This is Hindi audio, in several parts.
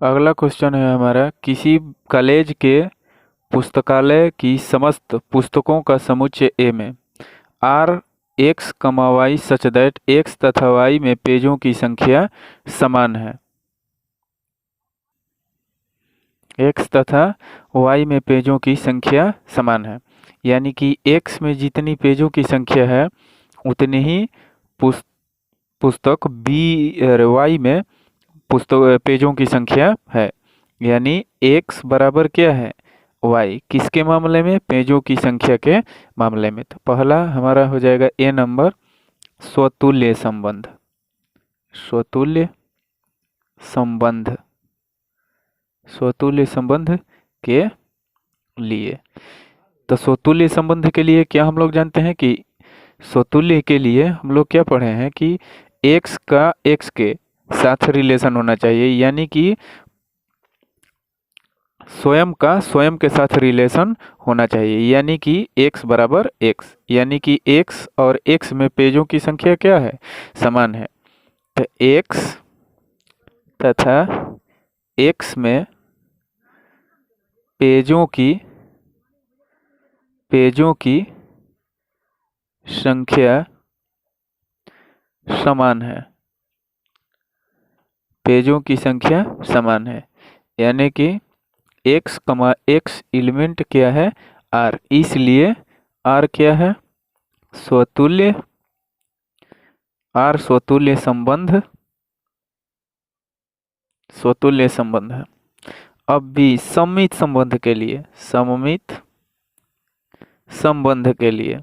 अगला क्वेश्चन है हमारा, किसी कॉलेज के पुस्तकालय की समस्त पुस्तकों का समुच्चय ए में आर एक्स कमा वाई सच दैट एक्स तथा वाई में पेजों की संख्या समान है। एक्स तथा वाई में पेजों की संख्या समान है, यानी कि एक्स में जितनी पेजों की संख्या है उतनी ही पुस्तक बी वाई में पुस्तक पेजों की संख्या है। यानी एक्स बराबर क्या है, वाई, किसके मामले में, पेजों की संख्या के मामले में। तो पहला हमारा हो जाएगा ए नंबर, स्वतुल्य संबंध। स्वतुल्य संबंध, स्वतुल्य संबंध के लिए, तो स्वतुल्य संबंध के लिए क्या हम लोग जानते हैं कि स्वतुल्य के लिए हम लोग क्या पढ़े हैं कि एक्स का एक्स के साथ रिलेशन होना चाहिए, यानी कि स्वयं का स्वयं के साथ रिलेशन होना चाहिए, यानी कि x बराबर x, यानी कि x और x में पेजों की संख्या क्या है, समान है। तो x तथा x में पेजों की संख्या समान है, पेजों की संख्या समान है, यानी कि x कमा x एलिमेंट क्या है, r, इसलिए r क्या है, स्वतुल्य, r स्वतुल्य संबंध, स्वतुल्य संबंध है। अब भी सममित संबंध के लिए, सममित संबंध के लिए,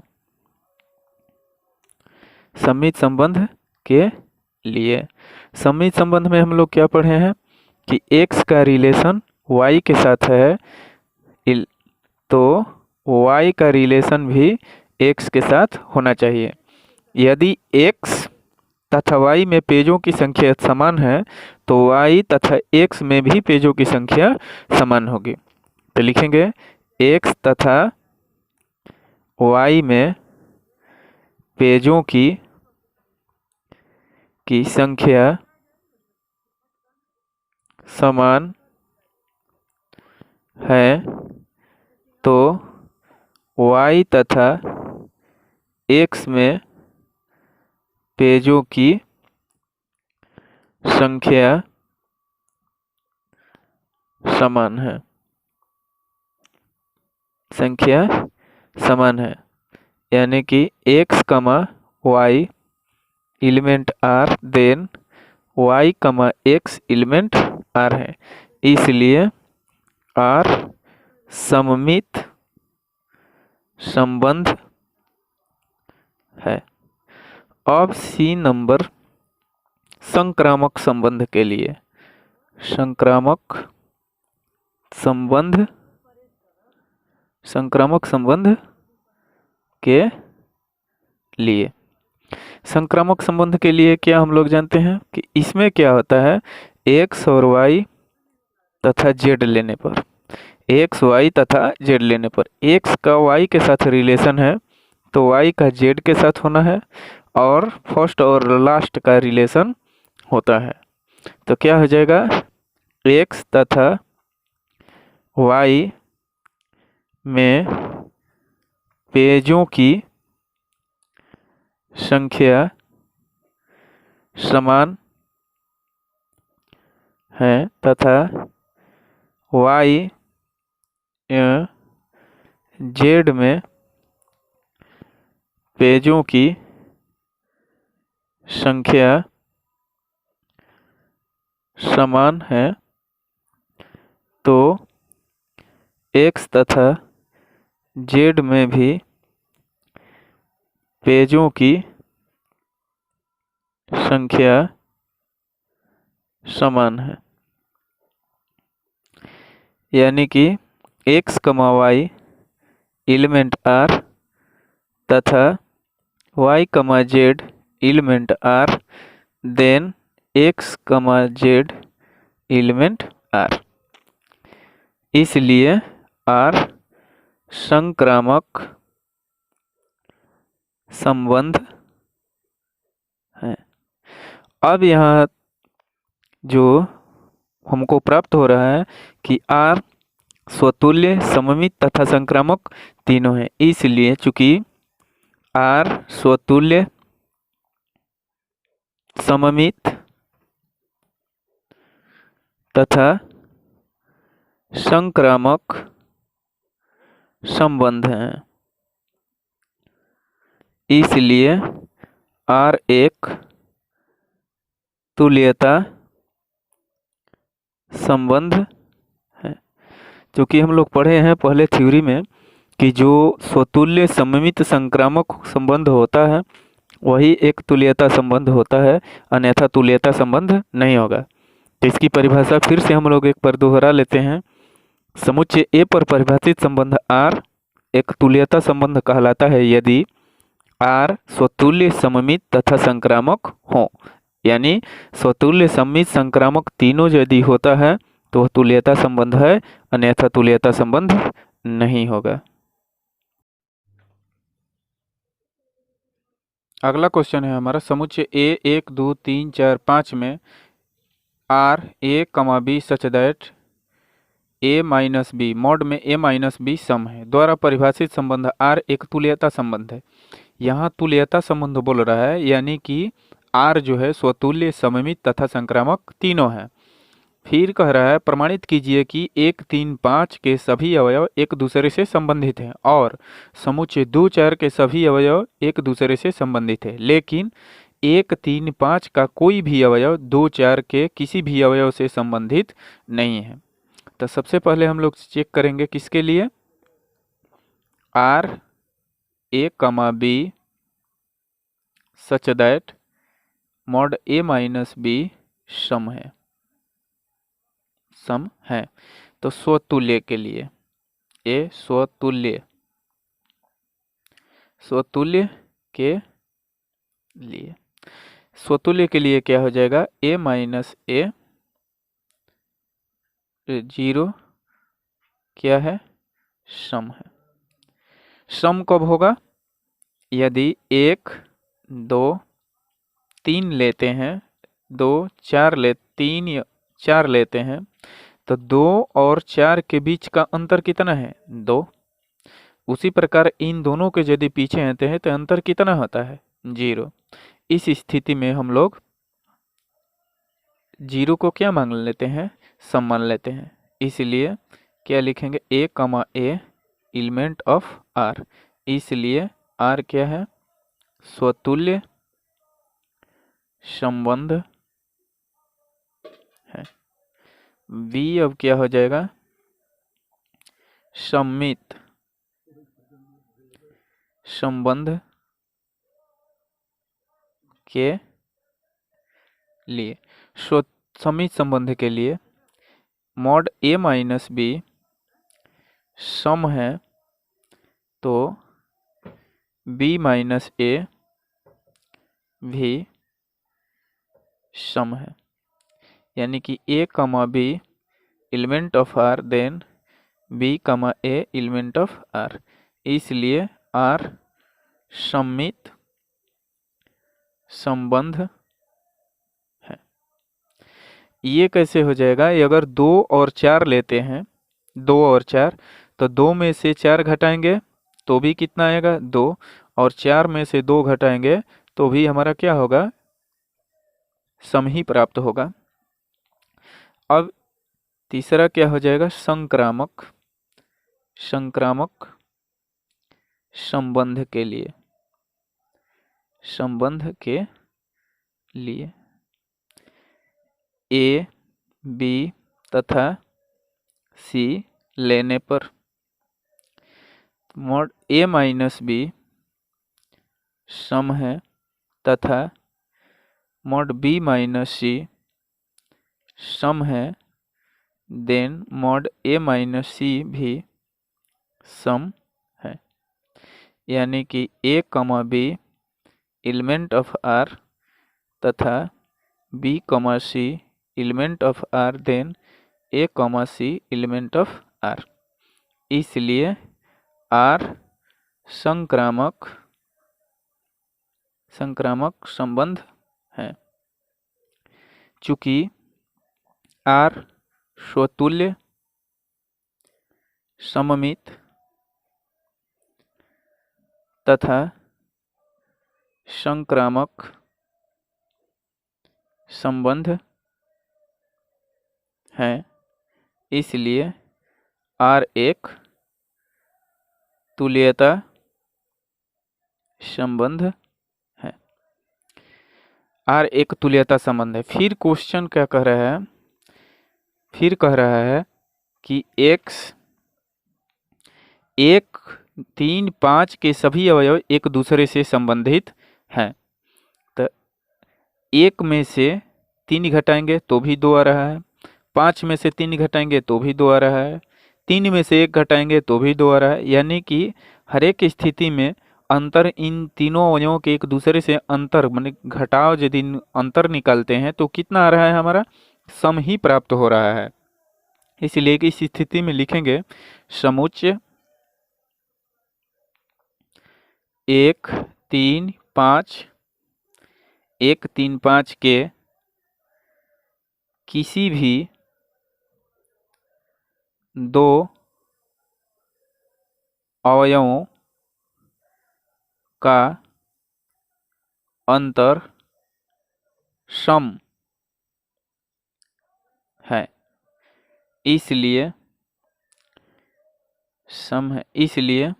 सममित संबंध के लिए, सममित संबंध में हम लोग क्या पढ़े हैं कि x का रिलेशन y के साथ है, तो y का रिलेशन भी x के साथ होना चाहिए। यदि x तथा y में पेजों की संख्या समान है तो y तथा x में भी पेजों की संख्या समान होगी। तो लिखेंगे x तथा y में पेजों की संख्या समान है तो y तथा x में पेजों की संख्या समान है, संख्या समान है, यानी कि x comma y element r, then y comma x element r है, इसलिए r सममित संबंध है। अब सी नंबर, संक्रामक संबंध के लिए, संक्रामक संबंध, संक्रामक संबंध के लिए, संक्रामक संबंध के लिए क्या हम लोग जानते हैं कि इसमें क्या होता है, x और y तथा z लेने पर, x y तथा z लेने पर, x का y के साथ रिलेशन है तो y का z के साथ होना है, और फर्स्ट और लास्ट का रिलेशन होता है। तो क्या हो जाएगा, x तथा y में पेजों की संख्या समान है तथा y z में पेजों की संख्या समान है, तो x तथा z में भी पेजों की संख्या समान है, यानी कि x comma y element r तथा y comma z element r, then x comma z element r, इसलिए r संक्रामक संबंध है। अब यहाँ जो हमको प्राप्त हो रहा है कि R स्वतुल्य, सममित तथा संक्रामक तीनों है। इसलिए चूंकि R स्वतुल्य, सममित तथा संक्रामक संबंध है, इसलिए R एक तुल्यता संबंध है। क्योंकि हम लोग पढ़े हैं पहले थ्योरी में कि जो स्वतुल्य, सममित, संक्रामक संबंध होता है वही एक तुल्यता संबंध होता है, अन्यथा तुल्यता संबंध नहीं होगा। तो इसकी परिभाषा फिर से हम लोग एक बार दोहरा लेते हैं। समुच्चय ए पर परिभाषित संबंध R एक तुल्यता संबंध कहलाता है यदि R स्वतुल्य, सममित तथा संक्रामक हो। यानी स्वतुल्य, सममित, संक्रामक तीनों यदि होता है तो वह तुल्यता संबंध है, अन्यथा तुल्यता संबंध नहीं होगा। अगला क्वेश्चन है हमारा, समुच्चय ए 1 2 3 4 5 में R A, B such that A minus B mod में A माइनस बी सम है द्वारा परिभाषित संबंध R एक तुल्यता संबंध है। यहाँ तुल्यता संबंध बोल रहा है, यानी कि R जो है स्वतुल्य, सममित तथा संक्रामक तीनों है। फिर कह रहा है प्रमाणित कीजिए कि 1 3 5 के सभी अवयव एक दूसरे से संबंधित हैं और समुच्चय 2 4 के सभी अवयव एक दूसरे से संबंधित है, लेकिन 1 3 5 का कोई भी अवयव 2 4 के किसी भी अवयव से संबंधित नहीं है। तो सबसे पहले हम लोग चेक करेंगे किसके लिए, R A, B such that mod A minus B सम है। तो स्वतुल्य के लिए A स्वतुल्य के लिए, स्वतुल्य के लिए क्या हो जाएगा, A माइनस A 0 क्या है, सम है। सम कब होगा, यदि 1 2 3 लेते हैं, 2 4 3 4 लेते हैं तो 2 और 4 के बीच का अंतर कितना है, 2। उसी प्रकार इन दोनों के यदि पीछे आते हैं तो अंतर कितना होता है, 0। इस स्थिति में हम लोग 0 को क्या मान लेते हैं, सम मान लेते हैं। इसलिए क्या लिखेंगे, A, A element of R। इसलिए R क्या है, स्वतुल्य संबंध है। V अब क्या हो जाएगा, सममित संबंध के लिए, सममित संबंध के लिए मॉड A माइनस बी सम है तो B माइनस A भी सम है। यानी कि A, B element of R then B, A element of R। इसलिए R सममित संबंध है। ये कैसे हो जाएगा, अगर 2 और 4 लेते हैं, 2 और 4 तो 2 में से 4 घटाएंगे तो भी कितना आएगा, 2, और 4 में से 2 घटाएंगे तो भी हमारा क्या होगा, सम ही प्राप्त होगा। अब तीसरा क्या हो जाएगा, संक्रामक संबंध के लिए, A, B तथा C लेने पर मॉड A माइनस बी सम है तथा मॉड B माइनस C सम है, then mod A minus C भी सम है। यानी कि A, B element of R तथा B, C element of R then A, C element of R। इसलिए R संक्रामक संबंध है। चूंकि R स्वतुल्य, सममित तथा संक्रामक संबंध है, इसलिए R एक तुल्यता संबंध है। R एक तुल्यता संबंध है। फिर क्वेश्चन क्या कह रहा है, फिर कह रहा है कि x 1, 3, 5 के सभी अवयव एक दूसरे से संबंधित हैं। तो 1 में से 3 घटाएंगे तो भी 2 आ रहा है, 5 में से 3 घटाएंगे तो भी 2 आ रहा है, 3 में से 1 घटाएंगे तो भी 2 आ रहा है। यानी कि हर एक स्थिति में अंतर, इन तीनों अवयवों के एक दूसरे से अंतर माने घटाव, यदि अंतर निकालते हैं तो कितना आ रहा है, हमारा सम ही प्राप्त हो रहा है। इसलिए कि इस स्थिति में लिखेंगे समुच्चय 1, 3, 5, 1, 3, 5 के किसी भी 2 अवयवों का अंतर सम है, इसलिए सम है, इसलिए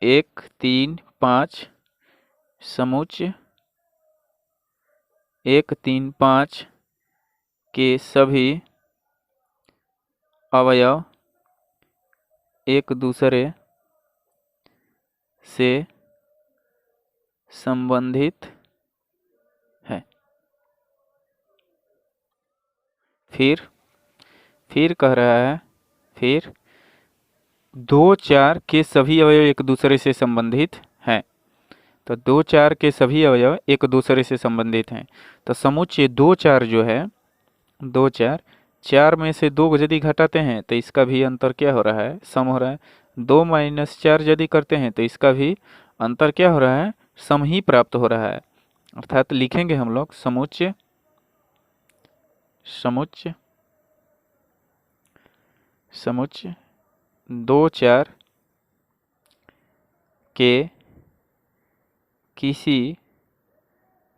1, 3, 5 समुच्चय 1, 3, 5 के सभी अवयव एक दूसरे से संबंधित है। फिर कह रहा है, फिर 2, 4 के सभी अवयव एक दूसरे से संबंधित हैं। तो 2, 4 के सभी अवयव एक दूसरे से संबंधित हैं। तो समुच्चय 2, 4 जो है, 2, 4, 4 में से 2 यदि घटाते हैं तो इसका भी अंतर क्या हो रहा है, सम हो रहा है। 2 - 4 यदि करते हैं तो इसका भी अंतर क्या हो रहा है, सम ही प्राप्त हो रहा है। अर्थात लिखेंगे हम लोग समुच्चय 2, 4 के किसी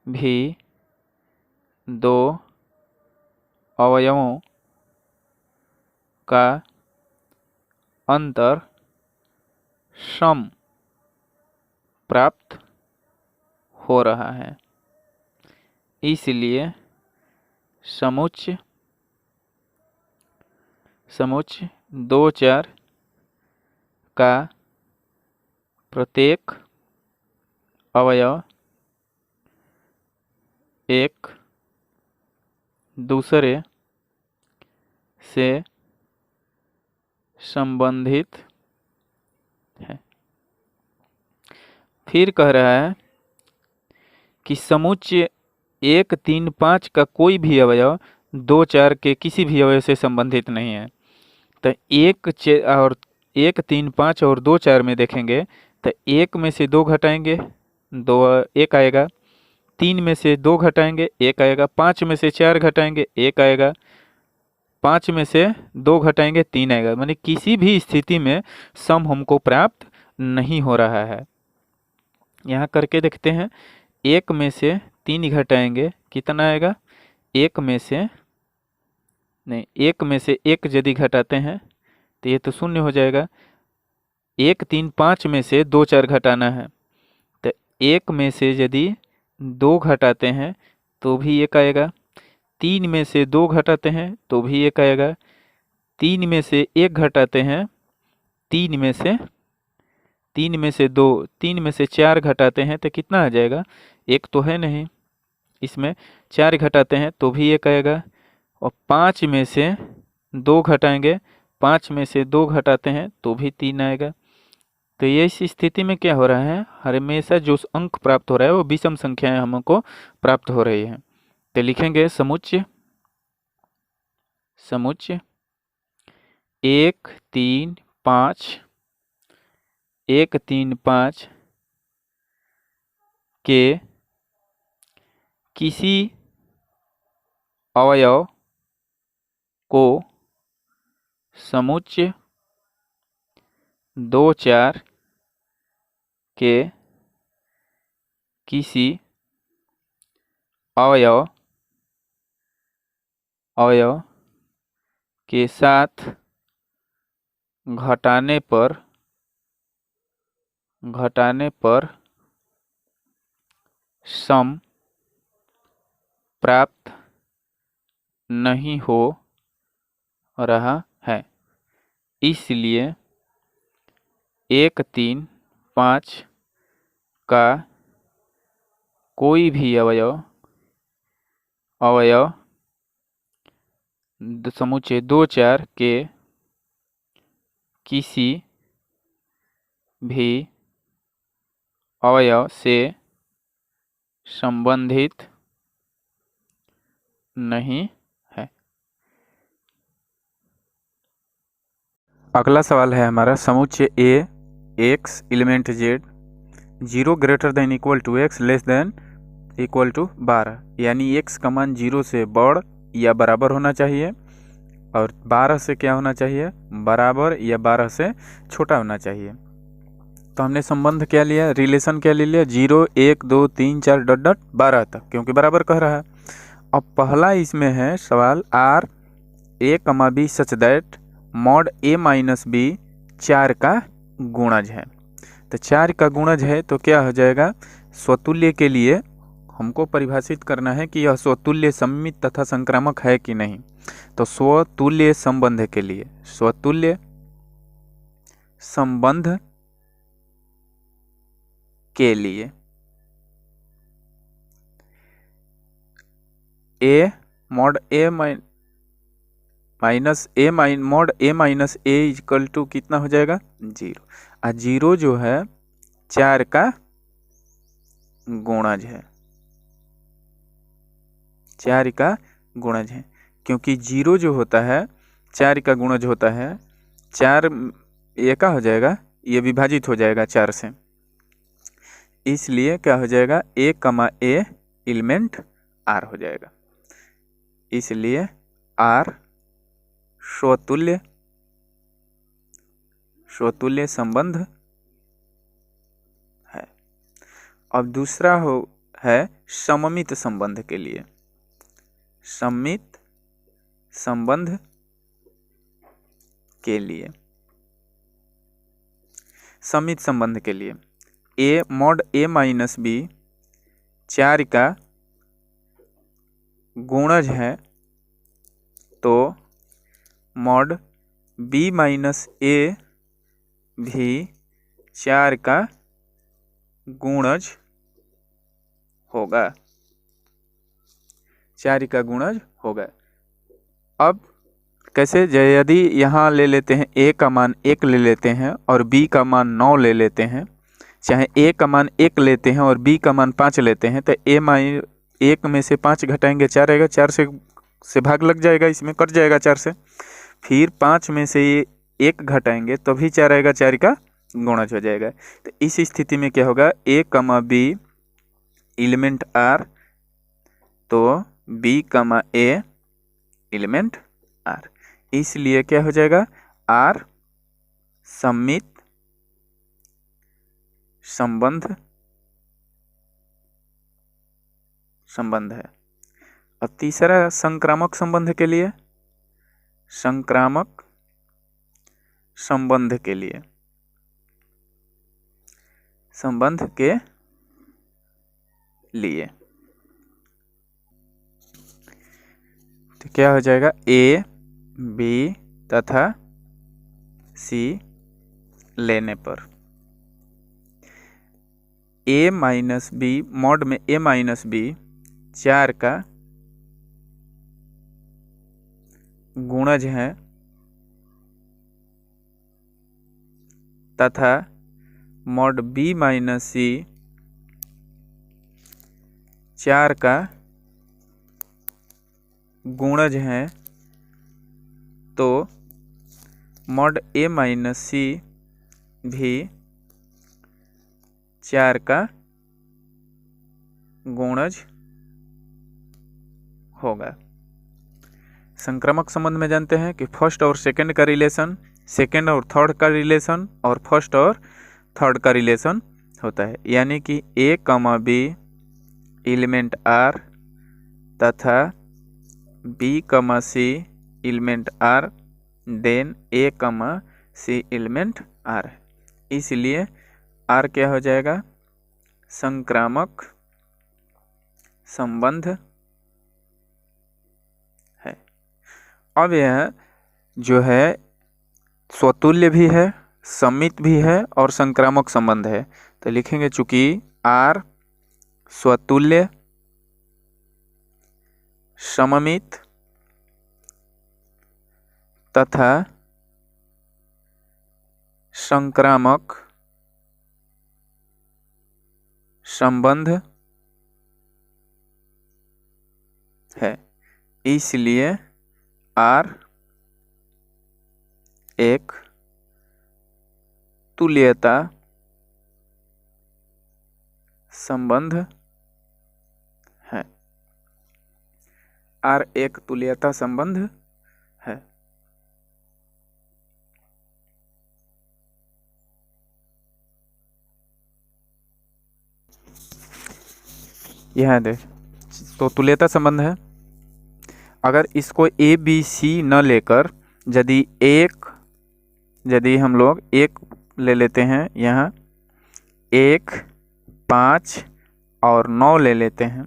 भी 2 अवयवों का अंतर सम प्राप्त हो रहा है, इसलिए समुच्चय 2, 4 का प्रत्येक अवयव एक दूसरे से संबंधित है। फिर कह रहा है कि समुच्चय 1, 3, 5 का कोई भी अवयव 2, 4 के किसी भी अवयव से संबंधित नहीं है। तो 1, 3, 5 और 2, 4 में देखेंगे तो 1 में से 2 घटाएंगे 2 1 आएगा, 3 में से 2 घटाएंगे 1 आएगा, 5 में से 4 घटाएंगे 1 आएगा, 5 में से 2 घटाएंगे 3 आएगा। माने किसी भी स्थिति में सम हमको प्राप्त नहीं हो रहा है। यहाँ करके देखते हैं, 1 में से 3 घटाएंगे कितना आएगा, 1 में से 1 यदि घटाते हैं तो ये तो शून्य हो जाएगा। 1, 3, 5 में से 2, 4 घटाना है तो 1 में से यदि 2 घटाते हैं तो भी 1 आएगा, 3 में से 2 घटाते हैं तो भी 1 आएगा, 3 में से 1 घटाते हैं, 3 में से 2, 3 में से 4 घटाते हैं तो कितना आ जाएगा, 1 तो है नहीं, इसमें 4 घटाते हैं तो भी 1 आएगा, और 5 में से 2 घटाएंगे, 5 में से 2 घटाते हैं तो भी 3 आएगा। तो ये इस स्थिति में क्या हो रहा है, हमेशा जो अंक प्राप्त हो रहा है वो विषम संख्याएं हमको प्राप्त हो रही है। तो लिखेंगे समुच्चय 1, 3, 5 1, 3, 5 के किसी अवयव को समुच्चय 2 4 के किसी अवयव के साथ घटाने पर सम प्राप्त नहीं हो रहा है। इसलिए 1 3 5 का कोई भी अवयव समुच्चय 2 4 के किसी भी अवयव से संबंधित नहीं है। अगला सवाल है हमारा, समुच्चय A x element Z 0 greater than equal to x less than equal to 12, यानी x का मान 0 से बड़ या बराबर होना चाहिए और 12 से क्या होना चाहिए, बराबर या 12 से छोटा होना चाहिए। तो हमने संबंध क्या लिया, रिलेशन क्या ले लिया, 0 1 2 3 4 डॉट डॉट 12 तक, क्योंकि बराबर कह रहा है। अब पहला इसमें है सवाल R A comma B such that mod A minus B 4 का गुणज है। तो 4 का गुणज है तो क्या हो जाएगा, स्वतुल्य के लिए हमको परिभाषित करना है कि यह स्वतुल्य सममित तथा संक्रामक है कि नहीं। तो स्वतुल्य संबंध के लिए, स्वतुल्य संबंध के लिए a mod A minus a mod A minus a equal to कितना हो जाएगा, 0। और 0 जो है 4 का गुणज है, 4 का गुणज है, क्योंकि 0 जो होता है 4 का गुणज होता है, 4 ये का हो जाएगा, ये विभाजित हो जाएगा 4 से, इसलिए क्या हो जाएगा, ए कमा ए एलिमेंट आर हो जाएगा। इसलिए आर स्वतुल्य संबंध है। अब दूसरा है सममित संबंध के लिए, सममित संबंध के लिए, सममित संबंध के लिए a mod A minus B 4 का गुणज है तो मॉड बी माइनस ए भी 4 का गुणज होगा, 4 का गुणज होगा। अब कैसे, यदि यहाँ ले लेते हैं a का मान 1 ले लेते हैं और b का मान 9 ले लेते हैं, चाहे a का मान 1 लेते हैं और b का मान 5 लेते हैं, तो a माइनस 1 में से 5 घटाएंगे 4 आएगा, 4 से भाग लग जाएगा, इसमें कट जाएगा 4 से, फिर 5 में से 1 घटाएंगे तो भी 4 आएगा, 4 का गुणज हो जाएगा। तो इस स्थिति में क्या होगा, a कमा b एलिमेंट r तो b कमा a एलिमेंट r, इसलिए क्या हो जाएगा, r सममित संबंध है। और तीसरा संक्रामक संबंध के लिए, संक्रामक संबंध के लिए, संबंध के लिए तो क्या हो जाएगा, ए बी तथा सी लेने पर ए माइनस बी मॉड में ए माइनस बी 4 का गुणज है तथा मॉड बी माइनस सी 4 का गुणज है तो मॉड ए माइनस सी भी 4 का गुणज होगा। संक्रामक संबंध में जानते हैं कि फर्स्ट और सेकंड का रिलेशन, सेकंड और थर्ड का रिलेशन और फर्स्ट और थर्ड का रिलेशन होता है। यानी कि a comma B element R तथा b comma c element R then a comma c element R है। इसलिए आर क्या हो जाएगा, संक्रामक संबंध है। अब यह जो है स्वतुल्य भी है, समित भी है और संक्रामक संबंध है। तो लिखेंगे चूंकि आर स्वतुल्य, सममित तथा संक्रामक संबंध है, इसलिए आर एक तुल्यता संबंध है। आर एक तुल्यता संबंध है। यह देख, तो तुल्यता संबंध है। अगर इसको ए बी सी न लेकर यदि हम लोग एक ले लेते हैं, यहाँ 1, 5 और 9 ले लेते हैं,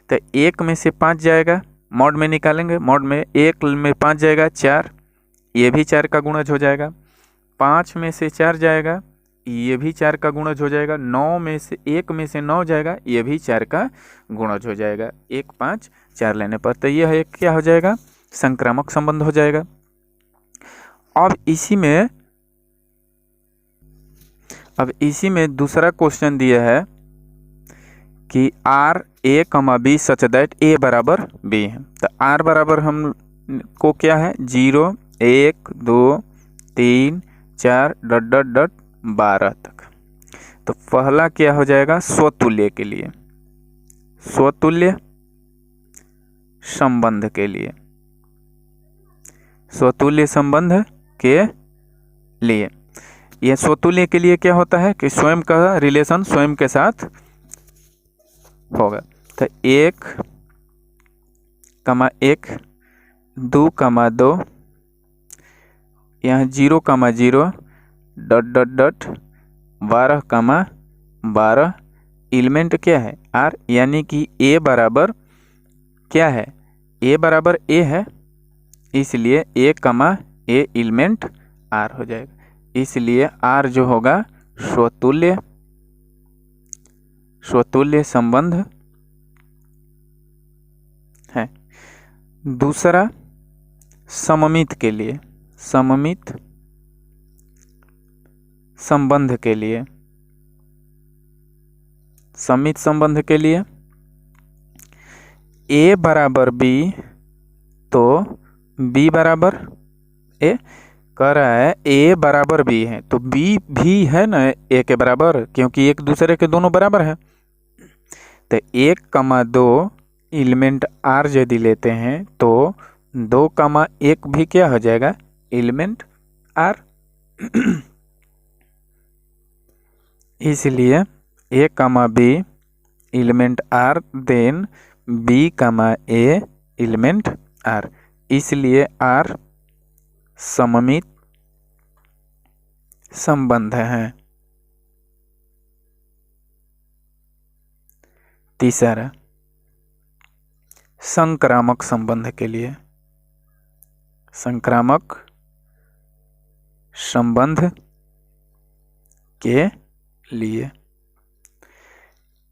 तो 1 में से 5 जाएगा, मॉड में निकालेंगे, मॉड में 1 में 5 जाएगा 4, ये भी 4 का गुणज हो जाएगा। 5 में से 4 जाएगा, ये भी 4 का गुणज हो जाएगा। 9 में से 1 में से 9 जाएगा, ये भी 4 का गुणज हो जाएगा। 1, 5, 4 लेने पर तो यह एक क्या हो जाएगा, संक्रामक संबंध हो जाएगा। अब इसी में दूसरा क्वेश्चन दिया है कि are A comma B such that a बराबर बी है। तो आर बराबर हम को क्या है, 0, 1, 2, 3, 4 डॉट डॉट डॉट 12 तक। तो पहला क्या हो जाएगा, स्वतुल्य के लिए, स्वतुल्य संबंध के लिए, स्वतुल्य संबंध के लिए। यह स्वतुल्य के लिए क्या होता है कि स्वयं का रिलेशन स्वयं के साथ होगा। तो 1, 1, 2, 2, यहाँ 0, 0 डॉट डॉट डॉट 12, 12 एलिमेंट क्या है, आर। यानी कि ए बराबर क्या है, ए बराबर ए है, इसलिए ए कमा ए एलिमेंट आर हो जाएगा। इसलिए आर जो होगा स्वतुल्य संबंध है। दूसरा सममित के लिए, सममित संबंध के लिए, समित संबंध के लिए ए बराबर बी तो बी बराबर ए, कह रहा है ए बराबर बी है तो बी भी है ना ए के बराबर, क्योंकि एक दूसरे के दोनों बराबर है। तो 1, 2 एलिमेंट आर यदि लेते हैं तो 2, 1 भी क्या हो जाएगा, एलिमेंट आर। इसलिए A comma B element R then B comma A element R. इसलिए आर सममित संबंध है। तीसरा संक्रामक संबंध के लिए, संक्रामक संबंध के लिए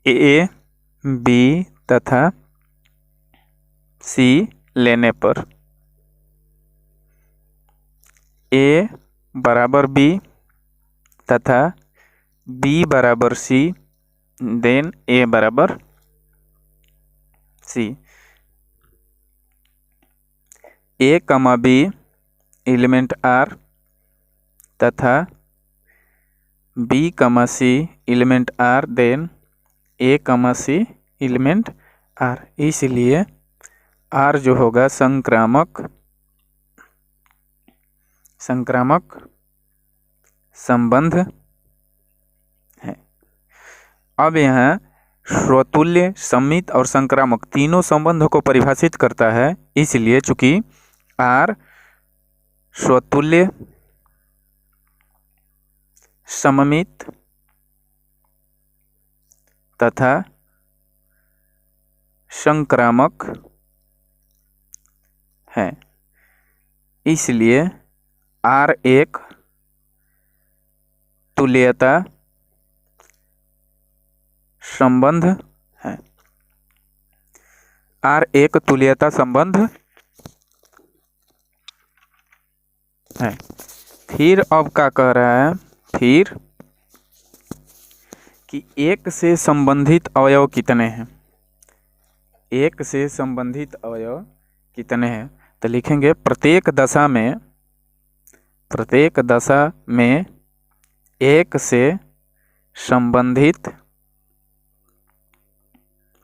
ए बी तथा सी लेने पर ए बराबर बी तथा बी बराबर सी देन ए बराबर c. A comma B element R तथा b comma c element R then a comma c element R. इसलिए आर जो होगा संक्रामक संक्रामक संबंध है। अब यहाँ स्वतुल्य, सम्मित और संक्रामक तीनों संबंधों को परिभाषित करता है, इसलिए चूंकि R स्वतुल्य, सममित तथा संक्रामक है, इसलिए R एक तुल्यता संबंध है। R एक तुल्यता संबंध है। फिर अब क्या कह रहा है, फिर कि एक से संबंधित अवयव कितने हैं, एक से संबंधित अवयव कितने हैं, तो लिखेंगे प्रत्येक दशा में एक से संबंधित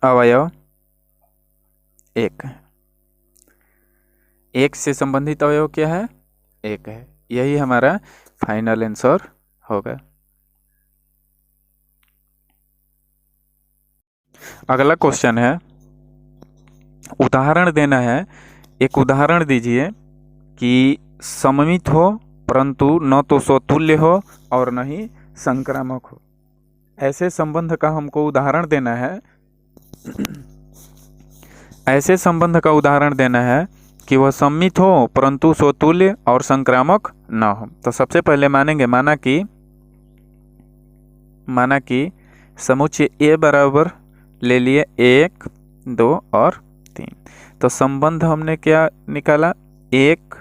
अवयव एक है। एक से संबंधित अवयव क्या है, एक है। यही हमारा फाइनल आंसर होगा। अगला क्वेश्चन है, उदाहरण देना है। एक उदाहरण दीजिए कि सममित हो परंतु न तो स्वतुल्य हो और न ही संक्रामक हो। ऐसे संबंध का हमको उदाहरण देना है। ऐसे संबंध का उदाहरण देना है कि वह सम्मित हो परंतु स्वतुल्य और संक्रामक न हो। तो सबसे पहले मानेंगे, माना कि समुच्चय A बराबर ले लिए 1, 2 और 3। तो संबंध हमने क्या निकाला, 1,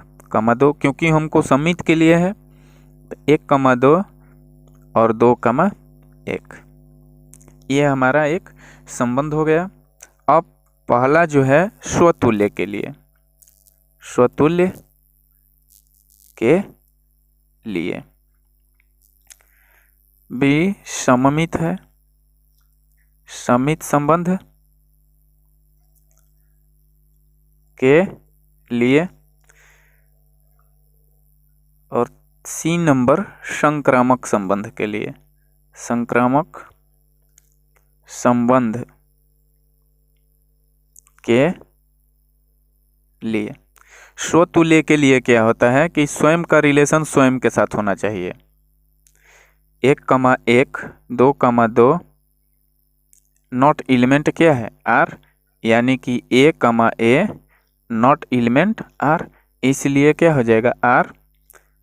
2, क्योंकि हमको सम्मित के लिए है तो 1, 2 और 2, 1। ये हमारा एक संबंध हो गया। अब पहला जो है स्वतुल्य के लिए, स्वतुल्य के लिए भी सममित है, सममित संबंध के लिए, और C नंबर संक्रामक संबंध के लिए, संक्रामक संबंध के लिए। स्वतुल्य के लिए क्या होता है कि स्वयं का रिलेशन स्वयं के साथ होना चाहिए। 1, 2, 2 नॉट एलिमेंट क्या है, R, यानी कि A, नॉट एलिमेंट R, इसलिए क्या हो जाएगा, R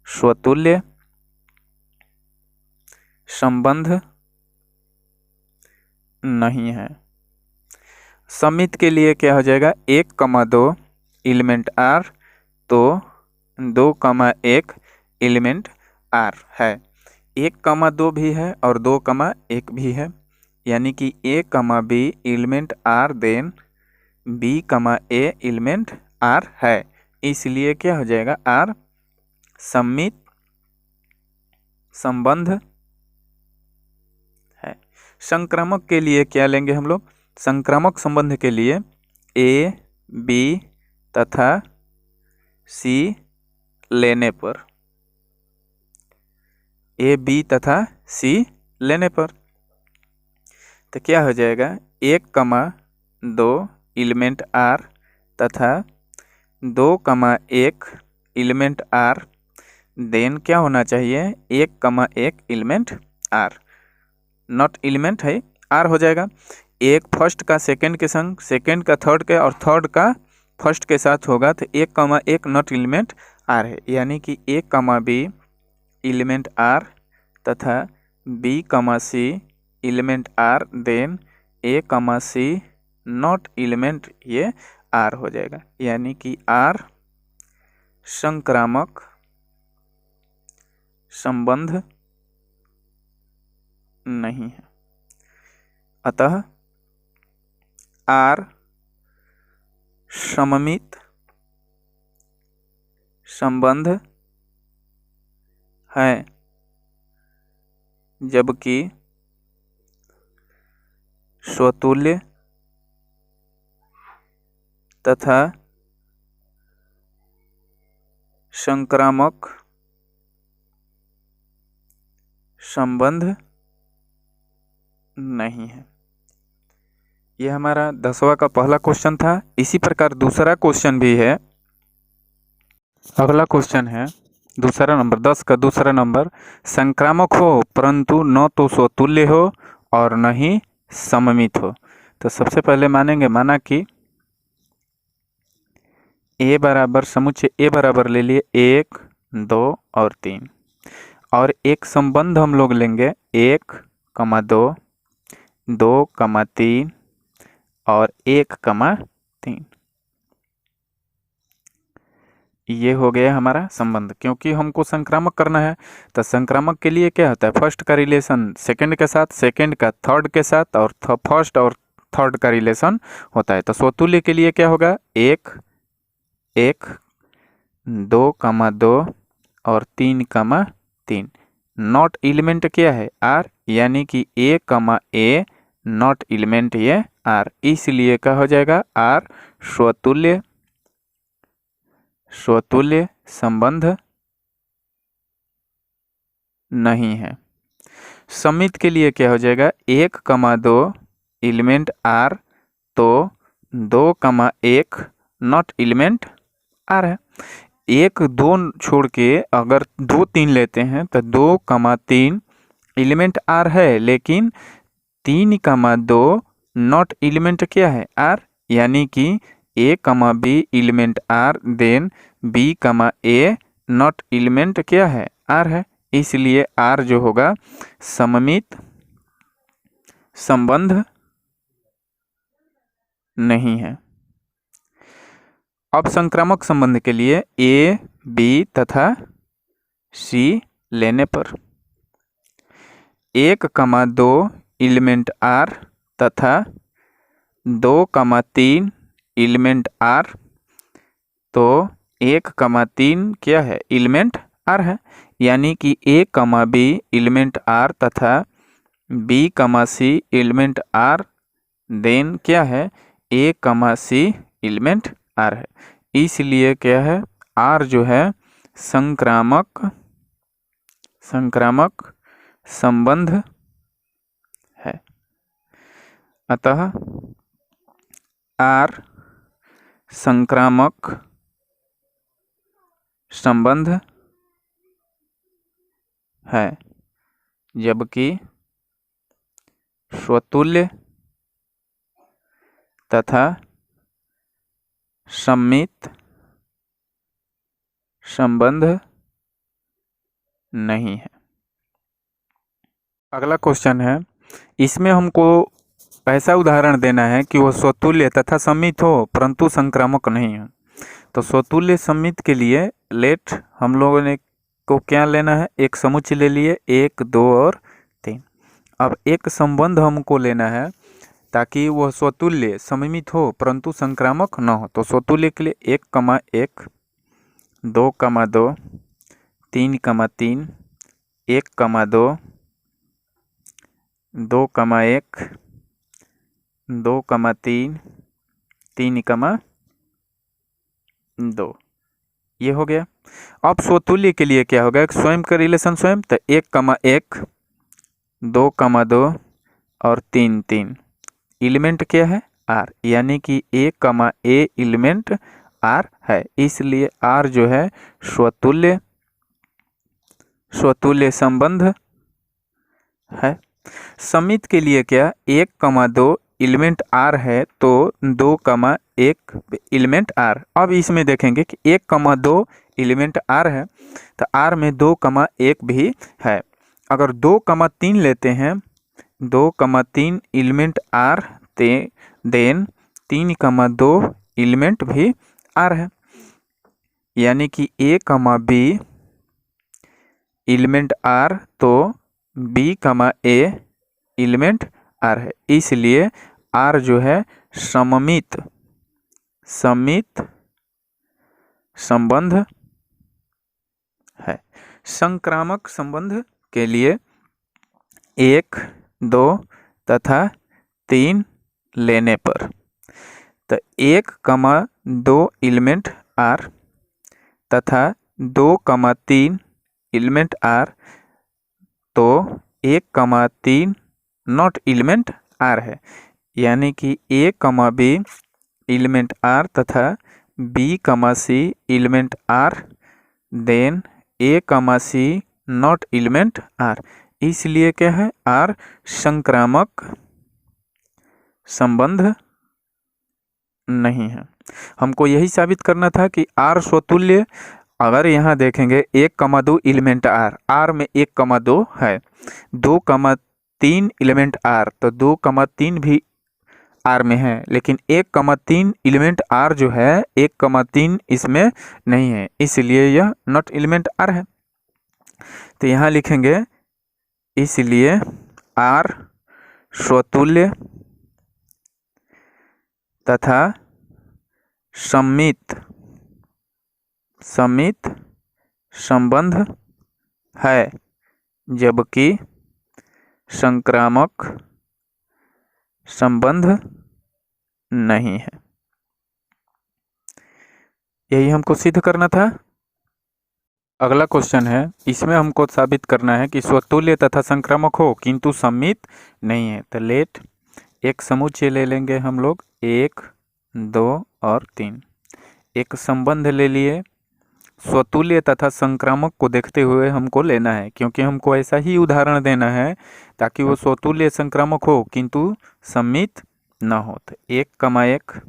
स्वतुल्य संबंध नहीं है। सम्मित के लिए क्या हो जाएगा, 1, 2 एलिमेंट R, तो 2, 1 एलिमेंट R है। 1, 2 भी है और 2, 1 भी है, यानी कि A, B element R, then B, A element R है, इसलिए क्या हो जाएगा, R सम्मित संबंध है। संक्रामक के लिए क्या लेंगे हम लोग, संक्रामक संबंध के लिए A, B तथा C लेने पर, A, B तथा C लेने पर, तो क्या हो जाएगा, 1, 2 एलिमेंट R तथा 2, 1 एलिमेंट R, देन क्या होना चाहिए, 1, 1 एलिमेंट R, नॉट एलिमेंट है R हो जाएगा। एक फर्स्ट का सेकंड के संग, सेकंड का थर्ड के और थर्ड का फर्स्ट के साथ होगा, तो 1, 1 नॉट एलिमेंट R है, यानी कि 1, B एलिमेंट R तथा B, C element R, then A, C not element ये R हो जाएगा, यानी कि R संक्रामक संबंध नहीं है। अतः R सममित संबंध है, जबकि स्वतुल्य तथा संक्रामक संबंध नहीं है। ये हमारा 10वां का पहला क्वेश्चन था। इसी प्रकार दूसरा क्वेश्चन भी है। अगला क्वेश्चन है दूसरा नंबर 10 का दूसरा नंबर, संक्रामक हो परंतु न तो स्वतुल्य हो और न ही सममित हो। तो सबसे पहले माना कि ए बराबर समुच्चय ए बराबर ले लिए 1, 2 और 3, और एक संबंध हम लोग लेंगे 1, 2, 2, 3 और 1, 3। ये हो गया हमारा संबंध। क्योंकि हमको संक्रामक करना है तो संक्रामक के लिए क्या होता है, फर्स्ट का रिलेशन सेकंड के साथ, सेकंड का थर्ड के साथ, और फर्स्ट और थर्ड का रिलेशन होता है। तो स्वतुल्य के लिए क्या होगा, 1, 1, 2, 2 और 3, 3। नॉट एलिमेंट क्या है, आर, यानी कि ए, ए नॉट एलिमेंट ये आर, इसलिए क्या हो जाएगा, आर स्वतुल्य संबंध नहीं है। सममित के लिए क्या हो जाएगा, 1, 2 एलिमेंट आर, तो 2, 1 नॉट एलिमेंट आर है। 1, 2 छोड़ के अगर 2, 3 लेते हैं तो 2, 3 एलिमेंट आर है, लेकिन 3, 2 नॉट एलिमेंट क्या है, आर, यानी कि ए, B element R, then b, a not element क्या है, आर है। इसलिए आर जो होगा सममित संबंध नहीं है। अब संक्रामक संबंध के लिए ए, बी तथा सी लेने पर 1, 2 एलिमेंट आर तथा 2, 3 एलिमेंट आर, तो 1, 3 क्या है, एलिमेंट आर है, यानी कि ए, बी एलिमेंट आर तथा बी, सी एलिमेंट आर, देन क्या है, ए, सी एलिमेंट आर है। इसलिए क्या है, आर जो है संक्रामक संबंध है। अतः आर संक्रामक संबंध है, जबकि स्वतुल्य तथा सममित संबंध नहीं है। अगला क्वेश्चन है, इसमें हमको ऐसा उदाहरण देना है कि वो स्वतुल्य तथा सममित हो परंतु संक्रामक नहीं हो। तो स्वतुल्य सममित के लिए लेट हम लोगों ने को क्या लेना है, एक समुच्चय ले लिए 1, 2 और 3। अब एक संबंध हमको लेना है ताकि वह स्वतुल्य सममित हो परंतु संक्रामक न हो। तो स्वतुल्य के लिए 1, 1, 2, 2, 3, 3, 1, 2, 2, 1, 2, 3, 3, 2, ये हो गया। अब स्वतुल्य के लिए क्या होगा, स्वयं का रिलेशन स्वयं, तो 1, 1, 2, 2 और 3, 3 एलिमेंट क्या है, आर, यानी कि ए, ए एलिमेंट आर है। इसलिए आर जो है स्वतुल्य संबंध है। सममित के लिए क्या, 1, 2 एलिमेंट आर है, तो 2, 1 एलिमेंट आर। अब इसमें देखेंगे कि 1, 2 एलिमेंट आर है, तो आर में 2, 1 भी है। अगर 2, 3 लेते हैं, 2, 3 एलिमेंट आर, देन 3, 2 एलिमेंट भी आर है, यानी कि ए, बी एलिमेंट आर, तो बी, ए एलिमेंट आर है। इसलिए आर जो है सममित संबंध है। संक्रामक संबंध के लिए 1, 2 तथा 3 लेने पर, तो 1, 2 एलिमेंट आर तथा 2, 3 एलिमेंट आर, तो 1,3 नॉट एलिमेंट आर है, यानी कि A,B एलिमेंट आर तथा B,C element R, then A,C not element R. इसलिए क्या है, आर संक्रामक संबंध नहीं है। हमको यही साबित करना था कि आर स्वतुल्य। अगर यहाँ देखेंगे 1,2 एलिमेंट आर में 1,2 है, 2,3 एलिमेंट आर, तो 2,3 भी आर में है, लेकिन 1,3 एलिमेंट आर जो है 1,3 इसमें नहीं है, इसलिए यह नॉट एलिमेंट आर है। तो यहाँ लिखेंगे इसलिए आर स्वतुल्य तथा सममित संबंध है, जबकि संक्रामक संबंध नहीं है। यही हमको सिद्ध करना था। अगला क्वेश्चन है, इसमें हमको साबित करना है कि स्वतुल्य तथा संक्रामक हो किंतु सममित नहीं है। तो लेट एक समुच्चय ले लेंगे हम लोग, 1, 2 और 3। एक संबंध ले लिए, स्वतुल्य तथा संक्रामक को देखते हुए हमको लेना है, क्योंकि हमको ऐसा ही उदाहरण देना है ताकि वो स्वतुल्य संक्रामक हो किंतु सममित न हो। तो 1,1,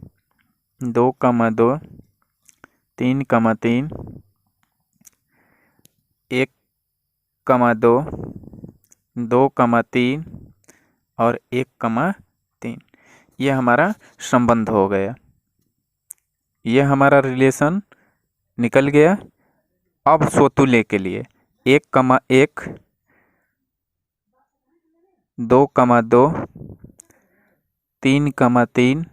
2,2, 3,3, 1,2, 2,3 और 1,3। ये हमारा संबंध हो गया, ये हमारा रिलेशन निकल गया। अब स्वतुल्य के लिए 1,1, 2,2, 3,3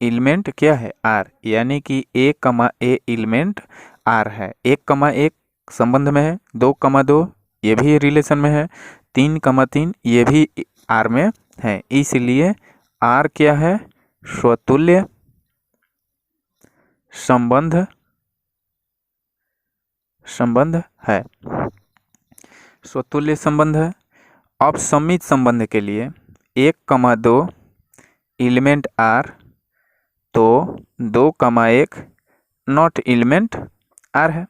एलिमेंट क्या है, आर, यानी कि A,A एलिमेंट आर है। 1,1 संबंध में है, 2,2 ये भी रिलेशन में है, 3,3 ये भी आर में है, इसलिए आर क्या है, स्वतुल्य संबंध है, स्वतुल्य संबंध है। अब सममित संबंध के लिए 1,2 एलिमेंट आर, तो 2,1 नॉट एलिमेंट आर है।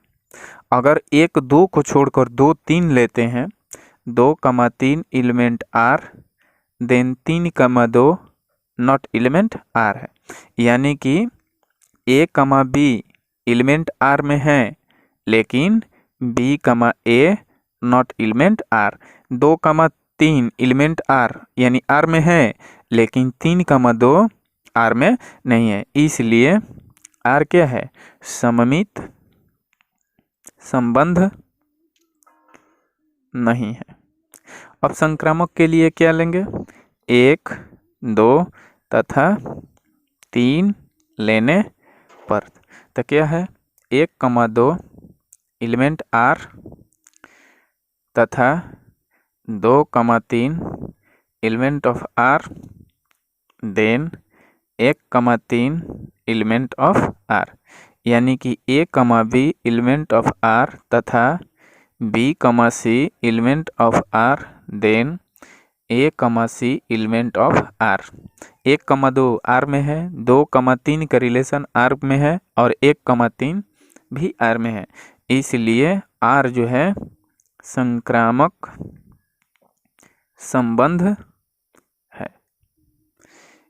अगर 1, 2 को छोड़कर 2, 3 लेते हैं, 2,3 element R, then 3,2 not element R है, यानी कि A,B एलिमेंट आर में है, लेकिन B,A not element R. 2,3 element R यानी आर में है, लेकिन 3,2 आर में नहीं है, इसलिए आर क्या है, सममित संबंध नहीं है। अब संक्रामक के लिए क्या लेंगे, 1, 2 तथा 3 लेने पर, तो क्या है, 1,2 एलिमेंट आर तथा 2,3 element of R, then 1,3 element of R, यानी कि A,B एलिमेंट ऑफ आर तथा B,C element of R, then A,C element of R. 1,2 R में है, 2,3 का रिलेशन आर में है और 1,3 भी आर में है, इसलिए आर जो है संक्रामक संबंध है।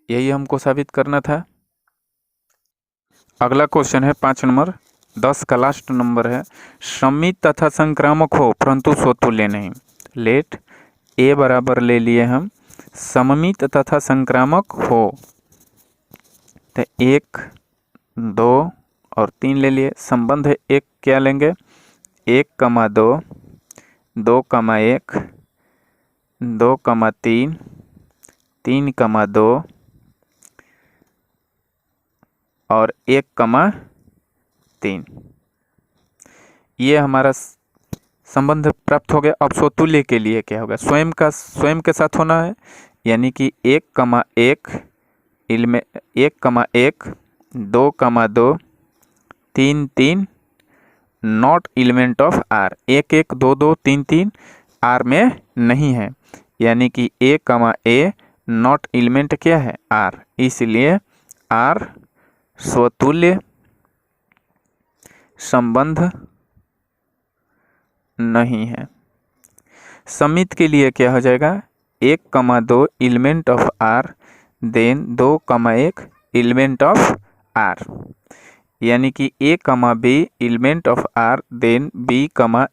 यही हमको साबित करना था। अगला क्वेश्चन है 5 नंबर, 10 का लास्ट नंबर है, सममित तथा संक्रामक हो परंतु स्वतुल्य नहीं। लेट A बराबर ले लिए हम, सममित तथा संक्रामक हो, तो 1, 2 और 3 ले लिए। संबंध एक क्या लेंगे, 1,2, 2,1, 2,3, 3,2 और 1,3। ये हमारा संबंध प्राप्त हो गया। अब स्वतुल्य के लिए क्या होगा, स्वयं के साथ होना है, यानी कि 1,1 1,1, 2,2, 3,3 not element of R. 1,1, 2,2, 3,3 R में नहीं है, यानी कि ए कमा ए नॉट एलिमेंट क्या है आर, इसलिए आर स्वतुल्य संबंध नहीं है। समित के लिए क्या हो जाएगा, 1,2 element of R then 2,1 element of R, यानी कि a, b element of R then b,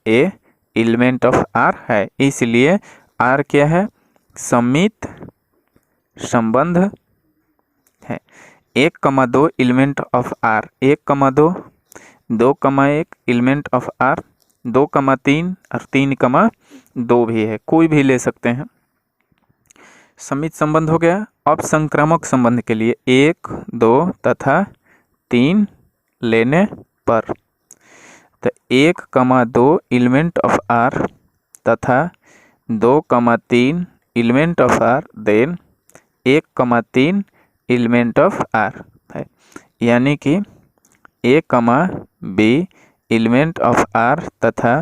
a element of R है, इसलिए r क्या है, समित संबंध है। 1,2 element of R, 1,2, 2,1 element of R, 2,3 और 3,2 भी है, कोई भी ले सकते हैं। समित संबंध हो गया। अब संक्रामक संबंध के लिए 1, 2 तथा 3 लेने पर, तो 1,2 एलिमेंट ऑफ आर तथा 2,3 element of R then 1,3 element of R है, यानी कि a, b element of R तथा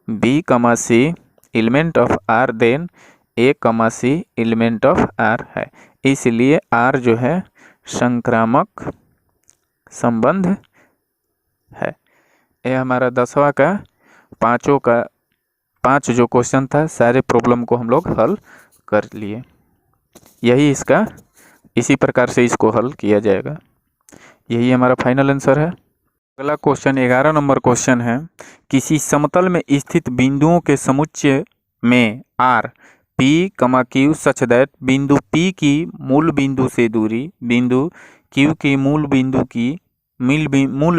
b, c element of R then a, c element of R है, इसलिए r जो है संक्रामक संबंध है। यह हमारा 10वां का 5 जो क्वेश्चन था, सारे प्रॉब्लम को हम लोग हल कर लिए। यही इसका इसी प्रकार से इसको हल किया जाएगा। यही हमारा फाइनल आंसर है। अगला क्वेश्चन 11 नंबर क्वेश्चन है, किसी समतल में स्थित बिंदुओं के समुच्चय में R P, Q such that बिंदु P की मूल बिंदु से दूरी बिंदु Q की मूल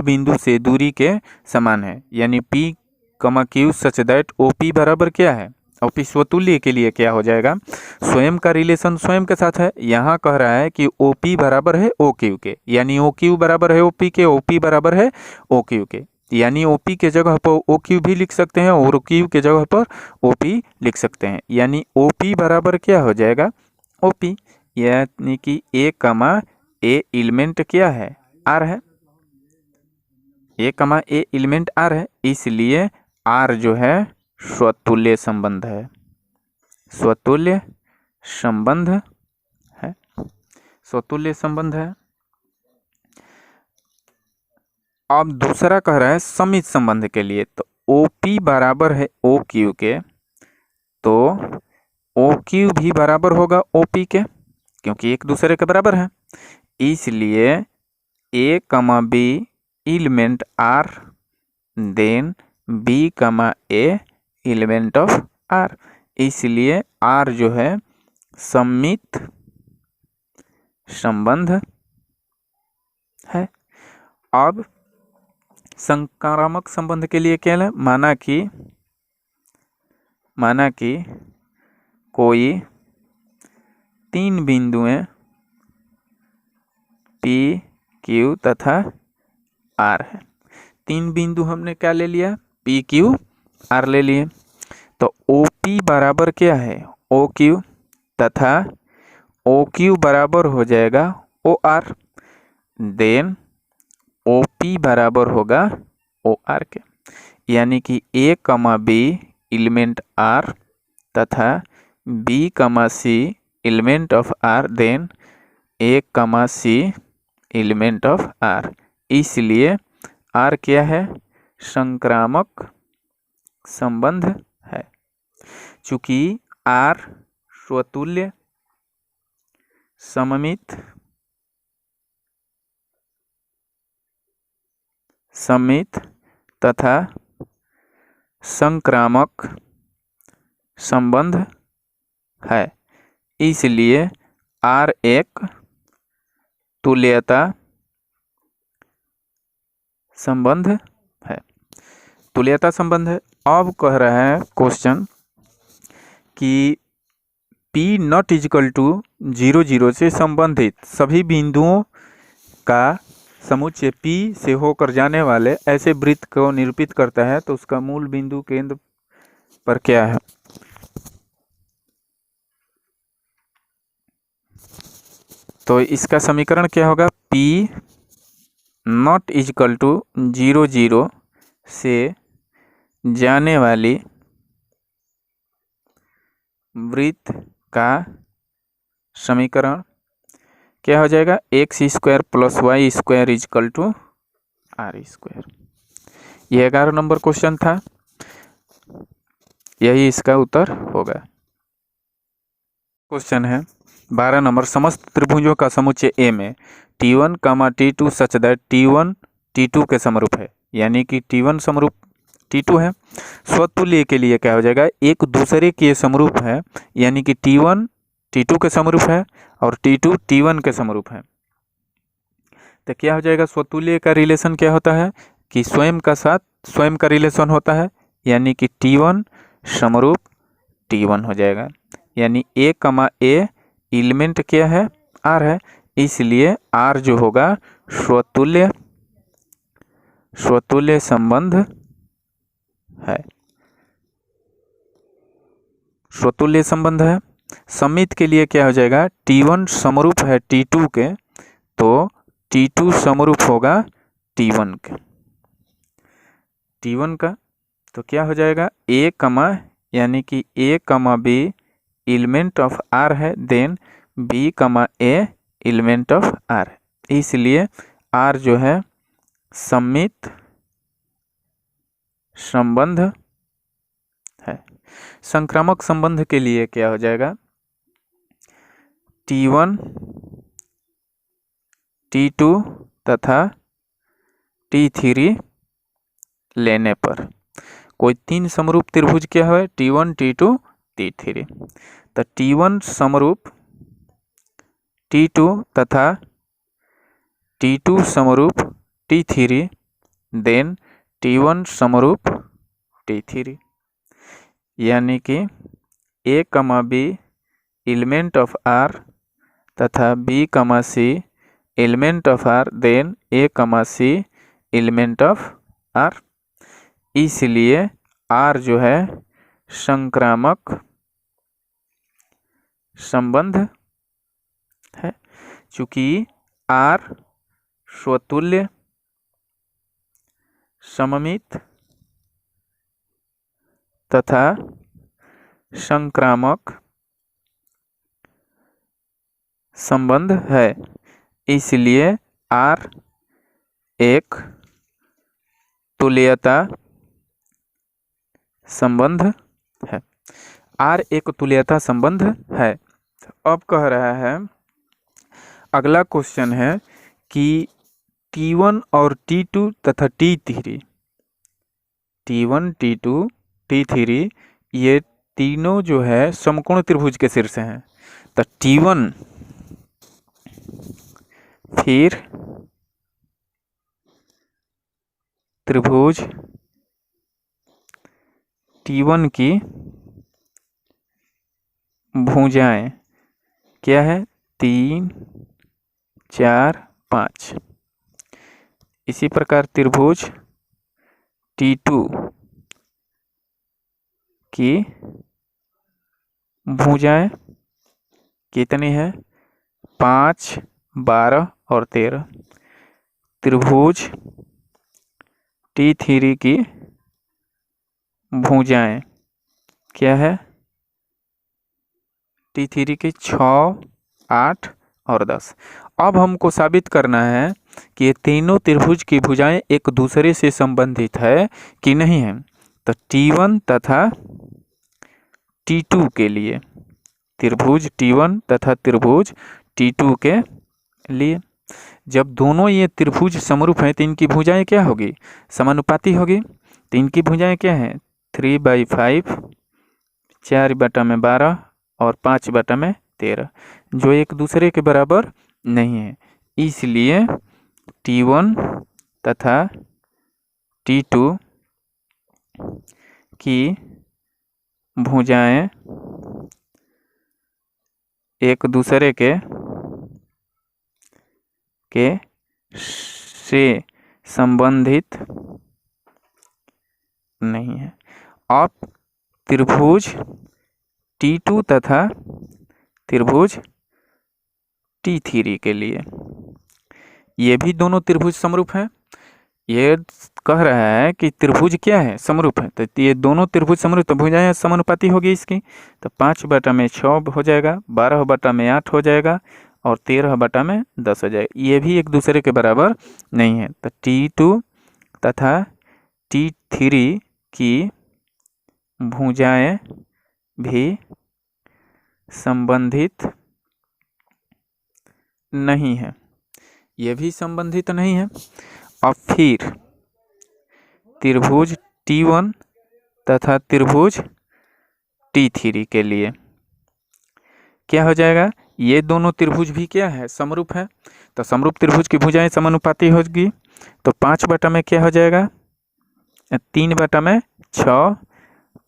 बिंदु से दूरी के समान है, यानी P, Q such that OP बराबर क्या है, OP स्वतुल्य के लिए क्या हो जाएगा, स्वयं का रिलेशन स्वयं के साथ है। यहाँ कह रहा है कि OP बराबर है OQ के, यानी OQ बराबर है OP के, OP बराबर है OQ के, यानी OP के जगह पर OQ भी लिख सकते हैं और OQ के जगह पर OP लिख सकते हैं, यानी OP बराबर क्या हो जाएगा OP, यानी कि A, A एलिमेंट क्या है R है, A, A एलिमेंट R है, इसलिए R जो है स्वतुल्य संबंध है, स्वतुल्य संबंध है, स्वतुल्य संबंध है। अब दूसरा कह रहा है समित संबंध के लिए, तो OP बराबर है OQ के, तो OQ भी बराबर होगा OP के, क्योंकि एक दूसरे के बराबर है, इसलिए A, B element R then B, A element of R, इसलिए R जो है समित संबंध है। अब संक्रामक संबंध के लिए क्या है, माना कि कोई 3 बिंदुएं P, Q तथा R है। 3 बिंदु हमने क्या ले लिया, P, Q, R ले लिए, तो OP बराबर क्या है OQ तथा OQ बराबर हो जाएगा OR, देन OP बराबर होगा OR के, यानी कि A, B एलिमेंट R तथा B, C element of R then A, C element of R, इसलिए R क्या है संक्रामक संबंध है। चूंकि R स्वतुल्य सममित समित तथा संक्रामक संबंध है, इसलिए R एक तुल्यता संबंध है, तुल्यता संबंध है। अब कह रहा है क्वेश्चन कि P नॉट इजिकल टू 0, 0 से संबंधित सभी बिंदुओं का समुच्चय P से होकर जाने वाले ऐसे वृत्त को निरूपित करता है, तो उसका मूल बिंदु केंद्र पर क्या है, तो इसका समीकरण क्या होगा, P नॉट इजिकल टू 0, 0 से जाने वाली वृत्त का समीकरण क्या हो जाएगा, x square plus y square equal to R square. यह 11 नंबर क्वेश्चन था, यही इसका उत्तर होगा। क्वेश्चन है 12 नंबर, समस्त त्रिभुजों का समुच्चय ए में T1, T2 such that T1 T2 के समरूप है, यानी कि T1 समरूप T2 है। स्वतुल्य के लिए क्या हो जाएगा, एक दूसरे के समरूप है, यानी कि T1 T2 के समरूप है और T2 T1 के समरूप है। तो क्या हो जाएगा, स्वतुल्य का रिलेशन क्या होता है कि स्वयं का साथ स्वयं का रिलेशन होता है, यानी कि T1 समरूप T1 हो जाएगा। यानी A, A एलिमेंट क्या है, R है, इसलिए R जो होगा स्वतुल्य संबंध है, स्वतुल्य संबंध है। समित के लिए क्या हो जाएगा, T1 समरूप है T2 के, तो T2 समरूप होगा T1 के, T1 का। तो क्या हो जाएगा, A, यानी कि A, B element of R है, then B, A element of R है, इसलिए R जो है समित संबंध है। संक्रामक संबंध के लिए क्या हो जाएगा, T1 T2 तथा T3 लेने पर कोई तीन समरूप त्रिभुज क्या है, T1 T2 T3। तो T1 समरूप T2 तथा T2 समरूप T3, देन T1 समरूप T3, यानी कि A, B element of R तथा B, C element of R, then A, C element of R, इसलिए R जो है संक्रामक संबंध है। चूंकि R स्वतुल्य, सममित तथा संक्रामक संबंध है, इसलिए R एक तुल्यता संबंध है। R एक तुल्यता संबंध है। अब कह रहा है, अगला क्वेश्चन है कि T1 और T2 तथा T3, T1 T2 T3 ये तीनों जो है समकोण त्रिभुज के शीर्ष हैं। तो T1 फिर त्रिभुज T1 की भुजाएं क्या है, 3, 4, 5। इसी प्रकार त्रिभुज T2 की भुजाएं कितनी है, 5, 12 और 13। त्रिभुज T3 की भुजाएं क्या है, T3 की 6, 8 और 10। अब हमको साबित करना है कि ये तीनों त्रिभुज की भुजाएं एक दूसरे से संबंधित है कि नहीं है। तो T1 तथा T2 के लिए, त्रिभुज T1 तथा त्रिभुज T2 के लिए, जब दोनों ये त्रिभुज समरूप हैं तो इनकी भुजाएं क्या होगी, समानुपाती होगी। तो इनकी भुजाएं क्या हैं, 3/5, 4/12 और 5/13, जो एक दूसरे के बराबर नहीं है। इसलिए T1 तथा T2 की भुजाएं एक दूसरे के से संबंधित नहीं है। अब त्रिभुज T2 तथा त्रिभुज T3 के लिए, ये भी दोनों त्रिभुज समरूप हैं, ये कह रहा है कि त्रिभुज क्या है, समरूप है। तो ये दोनों त्रिभुज समरूप, तो भुजाएं समानुपाती होगी इसकी। तो 5/6 हो जाएगा, 12/8 हो जाएगा, और 13/10 हो जाएगा। ये भी एक दूसरे के बराबर नहीं है। तो T2 तथा T3 की भुजाएं भी संबंधित नहीं है, ये भी संबंधित नहीं है। अब फिर त्रिभुज T1 तथा त्रिभुज T3 के लिए क्या हो जाएगा, ये दोनों त्रिभुज भी क्या है, समरूप है। तो समरूप त्रिभुज की भुजाएं समानुपाती होगी। तो 5/में क्या हो जाएगा, 3/6,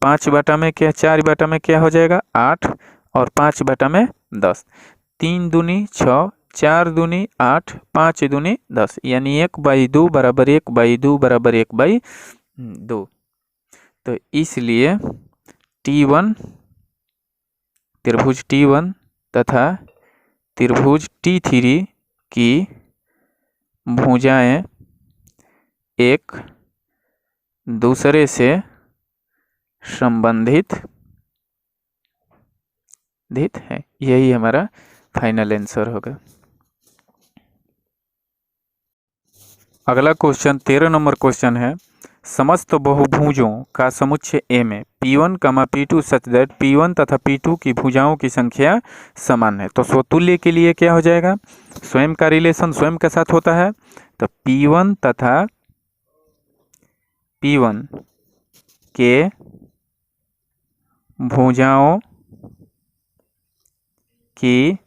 5/में क्या, 4/में क्या हो जाएगा 8, और 5/10। 3 दूनी 6, 4 दूनी 8, 5 दूनी 10, यानी 1/2 बराबर 1/2 बराबर 1/2। तो इसलिए T1, त्रिभुज T1 तथा त्रिभुज T3 की भुजाएं एक दूसरे से संबंधित है। यही हमारा फाइनल आंसर होगा। अगला क्वेश्चन 13 नंबर क्वेश्चन है, समस्त बहुभुजों का समुच्चय A में P1, P2 such that P1 तथा P2 की भुजाओं की संख्या समान है। तो स्वतुल्य के लिए क्या हो जाएगा, स्वयं का रिलेशन स्वयं के साथ होता है। तो P1 तथा P1 के भुजाओं की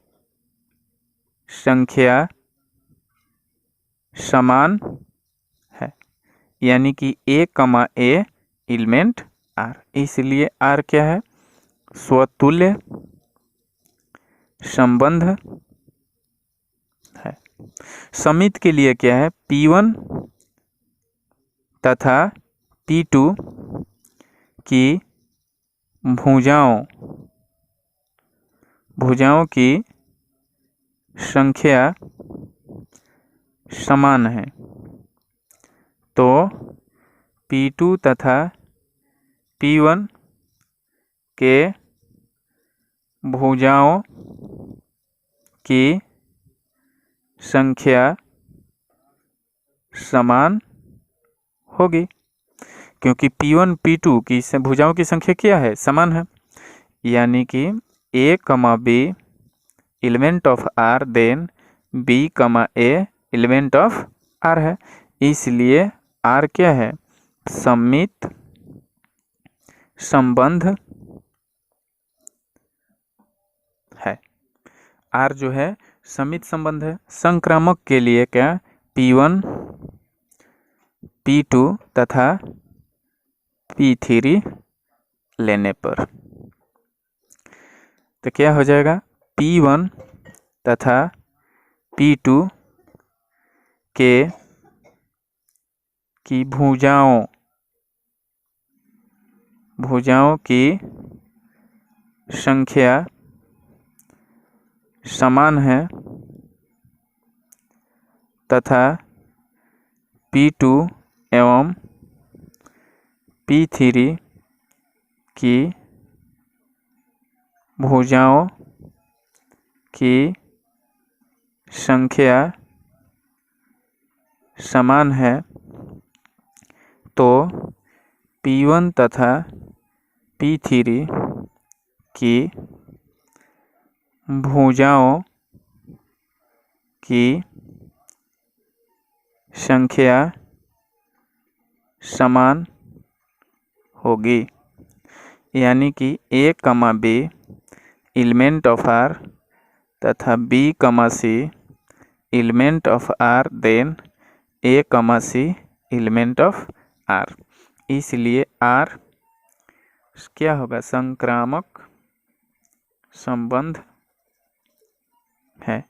संख्या समान है, यानी कि A, एलिमेंट R। इसलिए R क्या है, स्वतुल्य संबंध है। समित के लिए क्या है, P1 तथा P2 की भुजाओं की संख्या समान है। तो P2 तथा P1 के भुजाओं की संख्या समान होगी, क्योंकि P1 P2 की भुजाओं की संख्या क्या है, समान है। यानी कि A, B element of R, then B, A element of R है। इसलिए R क्या है, समित संबंध है। R जो है समित संबंध है। संक्रामक के लिए क्या, P1, P2 तथा P3 लेने पर तो क्या हो जाएगा, P1 तथा P2 की भुजाओं की संख्या समान है, तथा P2 एवं P3 की भुजाओं की संख्या समान है। तो P1 तथा P3 की भुजाओं की संख्या समान होगी, यानी कि A, B element of R तथा B, C element of R, then A, C element of R। इसलिए R क्या होगा, संक्रामक संबंध है।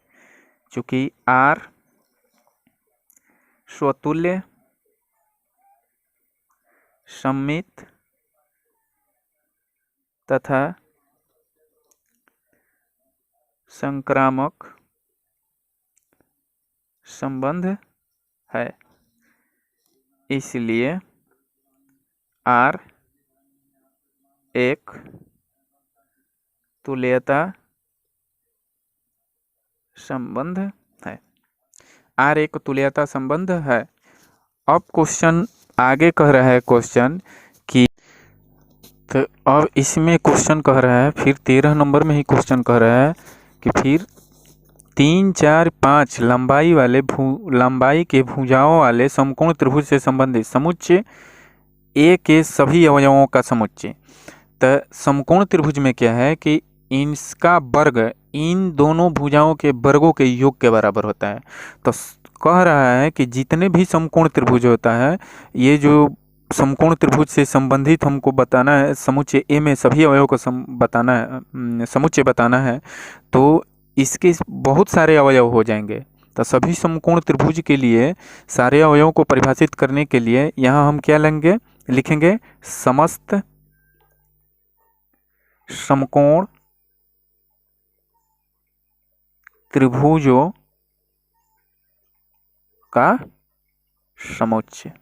चूंकि R स्वतुल्य समित तथा संक्रामक संबंध है, इसलिए R एक तुल्यता संबंध है। R एक तुल्यता संबंध है। अब क्वेश्चन आगे कह रहा है क्वेश्चन कि तो अब इसमें क्वेश्चन कह रहा है, फिर 13 नंबर में ही क्वेश्चन कह रहा है कि फिर 3, 4, 5 लंबाई के भुजाओं वाले समकोण त्रिभुज से संबंधित समुच्चय ए के सभी अवयवों का समुच्चय। तो समकोण त्रिभुज में क्या है कि इसका वर्ग इन दोनों भुजाओं के वर्गों के योग के बराबर होता है। तो कह रहा है कि जितने भी समकोण त्रिभुज होता है, ये जो समकोण त्रिभुज से संबंधित हमको बताना है, समुच्चय ए में सभी अवयवों को बताना है, समुच्चय बताना है, तो इसके बहुत सारे अवयव हो जाएंगे। तो सभी समकोण त्रिभुज के लिए सारे अवयवों को परिभाषित करने के लिए यहाँ हम क्या लिखेंगे समस्त समकोण त्रिभुजों का समुच्चय।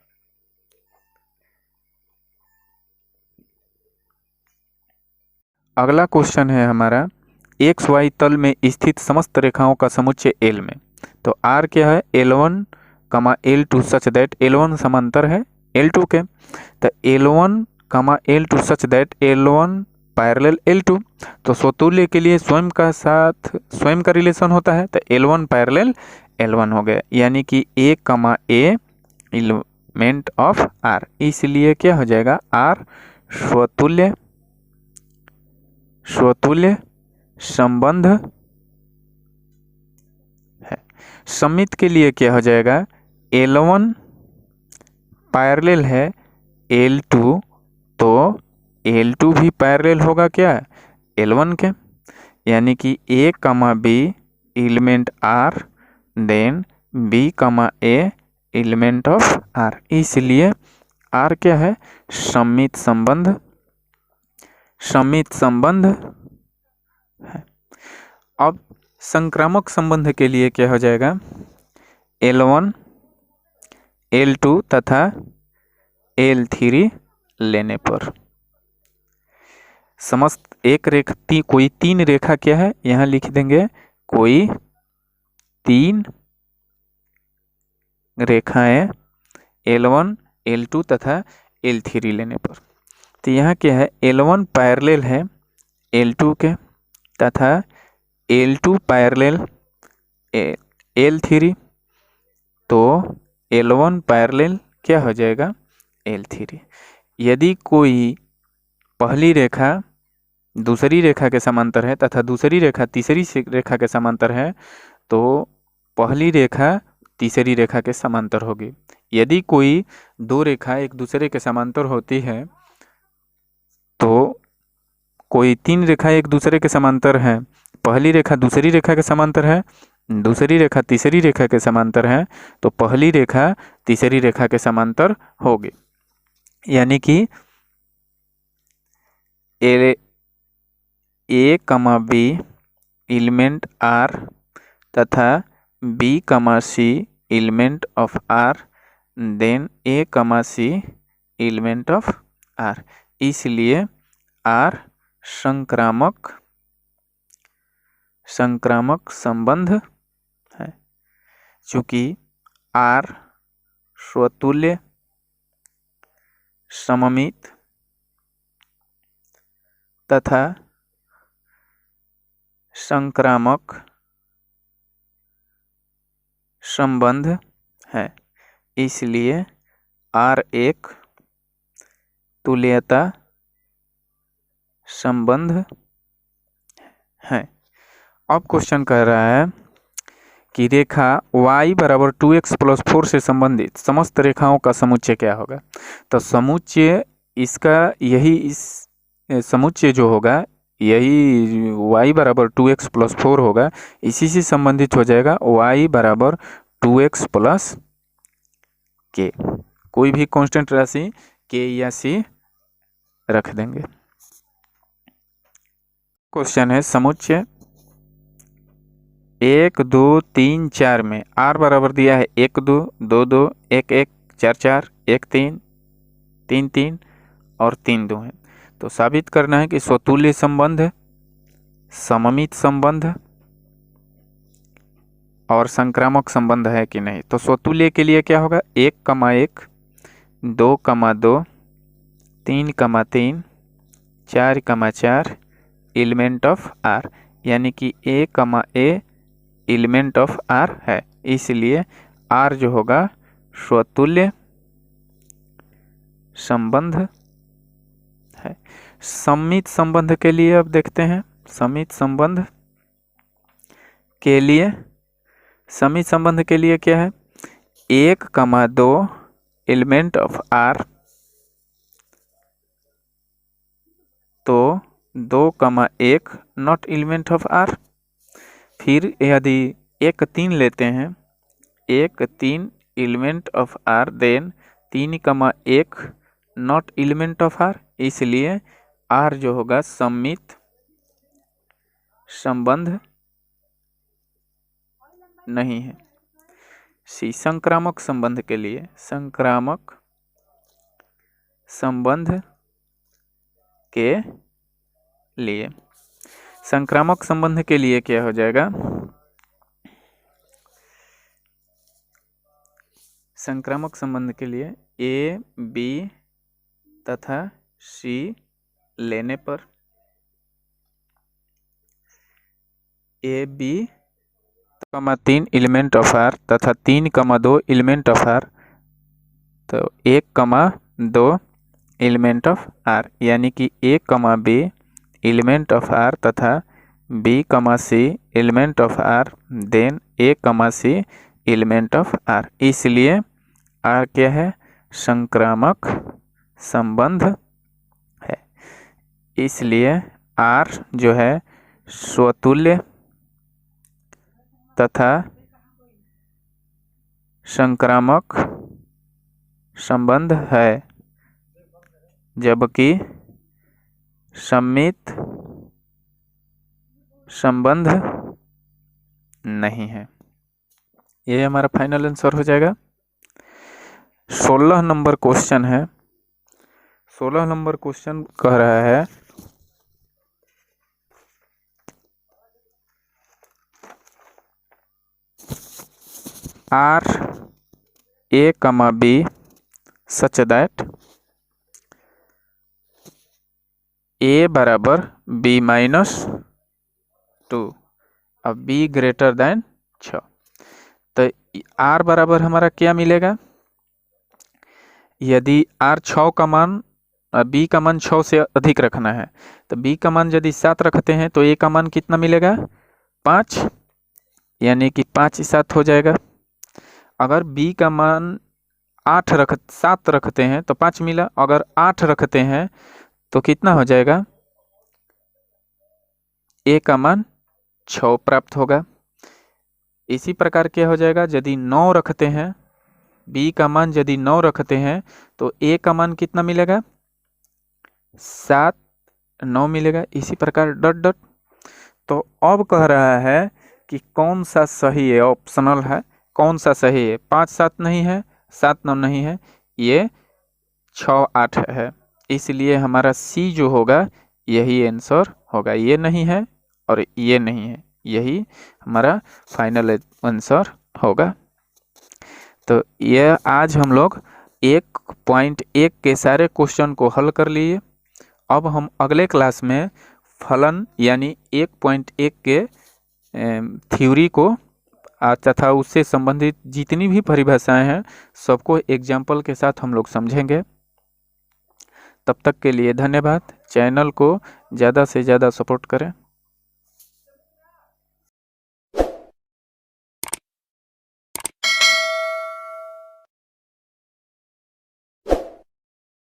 अगला क्वेश्चन है हमारा एक्स वाई तल में स्थित समस्त रेखाओं का समुच्चय L में। तो R क्या है, L1, L2 such that L1 समांतर है L2 के। तो L1, L2 such that L1 parallel L2। तो स्वतुल्य के लिए स्वयं का रिलेशन होता है, तो L1 पैरेलल L1 हो गया, यानी कि A, A element of R। इसलिए क्या हो जाएगा, R स्वतुल्य संबंध है। समित के लिए क्या हो जाएगा, L1 पैरेलल है L2, तो L2 भी पैरेलल होगा क्या L1 के, यानी कि A, B element R, then B, A element of R। इसलिए R क्या है, समित संबंध है। अब संक्रामक संबंध के लिए क्या हो जाएगा, L1, L2 तथा L3 लेने पर समस्त एक रेखा कोई तीन रेखा क्या है, यहाँ लिख देंगे कोई तीन रेखाएं L1, L2 तथा L3 लेने पर। तो यहाँ क्या है, L1 पैरेलल है L2 के तथा L2 पैरेलल L3, तो L1 पैरेलल क्या हो जाएगा L3। यदि कोई पहली रेखा दूसरी रेखा के समांतर है तथा दूसरी रेखा तीसरी रेखा के समांतर है, तो पहली रेखा तीसरी रेखा के समांतर होगी। यदि कोई दो रेखा एक दूसरे के समांतर होती है, तो कोई तीन रेखा एक दूसरे के समांतर है, पहली रेखा दूसरी रेखा के समांतर है, दूसरी रेखा तीसरी रेखा के समांतर है, तो पहली रेखा तीसरी रेखा के समांतर होगी, यानी कि A, B एलिमेंट R तथा B, C element of R, then A, C element of R। इसलिए R संक्रामक संबंध है, चूंकि R स्वतुल्य सममित तथा संक्रामक संबंध है, इसलिए R एक तुल्यता संबंध है। अब क्वेश्चन कह रहा है कि रेखा y बराबर 2x + 4 से संबंधित समस्त रेखाओं का समुच्चय क्या होगा। तो समुच्चय इसका इस समुच्चय जो होगा यही y बराबर 2x + 4 होगा, इसी से संबंधित हो जाएगा y बराबर 2x + k। कोई भी कांस्टेंट राशि k या c रख देंगे। क्वेश्चन है समुच्चय 1, 2, 3, 4 में R बराबर दिया है 1, 2, 2, 2, 1, 1, 4 4, 1 3, 3 3 और 3 2 है। तो साबित करना है कि स्वतुल्य संबंध, सममित संबंध और संक्रामक संबंध है कि नहीं। तो स्वतुल्य के लिए क्या होगा, 1,1, 2,2, 3,3, 4,4 एलिमेंट ऑफ आर, यानी कि ए एलिमेंट ऑफ आर है, इसलिए आर जो होगा स्वतुल्य संबंध है। सममित संबंध के लिए अब देखते हैं। सममित संबंध के लिए क्या है, 1,2 एलिमेंट ऑफ आर, तो 2,1 नॉट एलिमेंट ऑफ आर। फिर यदि 1 3 लेते हैं, 1 3 element of R, then 3,1 not element of R, इसलिए आर जो होगा सममित संबंध नहीं है। सी संक्रामक संबंध के लिए, संक्रामक संबंध के लिए, संक्रामक संबंध के लिए क्या हो जाएगा, संक्रामक संबंध के लिए ए बी तथा सी लेने पर, A B 3 element of R तथा 3,2 एलिमेंट ऑफ आर, तो 1,2 एलिमेंट ऑफ आर, यानी कि A B element of R तथा B C element of R, then a c element of R, इसलिए आर क्या है, संक्रामक संबंध है। इसलिए आर जो है स्वतुल्य तथा संक्रामक संबंध है, जबकि सममित संबंध नहीं है। ये हमारा फाइनल आंसर हो जाएगा। 16 नंबर क्वेश्चन है। 16 नंबर क्वेश्चन कह रहा है R a b such that a बराबर बी -2 अब बी ग्रेटर देन 6। तो आर बराबर हमारा क्या मिलेगा, यदि आर 6 का मान, बी का मान 6 से अधिक रखना है, तो बी का मान यदि 7 रखते हैं तो ए का मान कितना मिलेगा, 5, यानी कि 5 7 हो जाएगा। अगर बी का मान 7 रखते हैं तो 5 मिला, अगर 8 रखते हैं तो कितना हो जाएगा, ए का मान 6 प्राप्त होगा। इसी प्रकार क्या हो जाएगा, यदि 9 रखते हैं, बी का मान यदि 9 रखते हैं तो ए का मान कितना मिलेगा, 7 9 मिलेगा। इसी प्रकार डॉट डॉट। तो अब कह रहा है कि कौन सा सही है, ऑप्शनल है, कौन सा सही है, 5 7 नहीं है, 7 9 नहीं है, ये 6 8 है, इसलिए हमारा सी जो होगा यही आंसर होगा। ये नहीं है और ये नहीं है, यही हमारा फाइनल आंसर होगा। तो यह आज हम लोग 1.1 के सारे क्वेश्चन को हल कर लिए। अब हम अगले क्लास में फलन यानी 1.1 के थ्योरी को तथा उससे संबंधित जितनी भी परिभाषाएं हैं सबको एग्जाम्पल के साथ हम लोग समझेंगे। तब तक के लिए धन्यवाद। चैनल को ज़्यादा से ज़्यादा सपोर्ट करें।